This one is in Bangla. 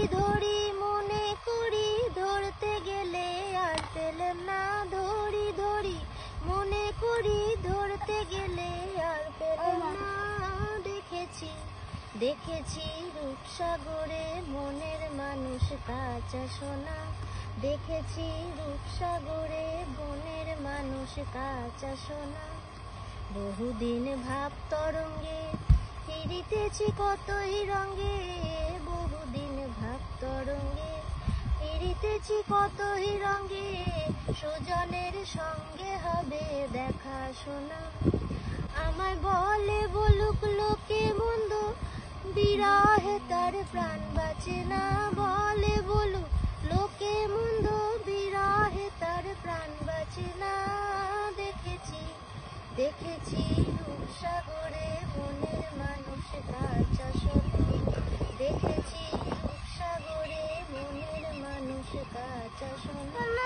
ধরি মনে করি, ধরতে গেলে আর পেলাম না। ধরি ধরি মনে করি, ধরতে গেলে আর পেলাম না। দেখেছি দেখেছি রূপসাগরে মনের মানুষ কাঁচা সোনা। দেখেছি রূপসাগরে বনের মানুষ কাঁচা সোনা। বহুদিন ভাব তরঙ্গে ফিরিতেছি কতই রঙে। বহুদিন ভাব তরঙ্গে ফিরিতেছি কতই রঙে। সুজনের সঙ্গে হবে দেখা শোনা। আমায় বলে বলুক লোকে মন্দ, বিরহে তার প্রাণ বাঁচে না। বলে বলুক লোকে মন্দ, বিরহে তার প্রাণ বাঁচে না। দেখেছি দেখেছি রূপসাগরে মনের মানুষ কাঁচা সোনা। দেখেছি রূপসাগরে মনের মানুষ কাঁচা সোনা।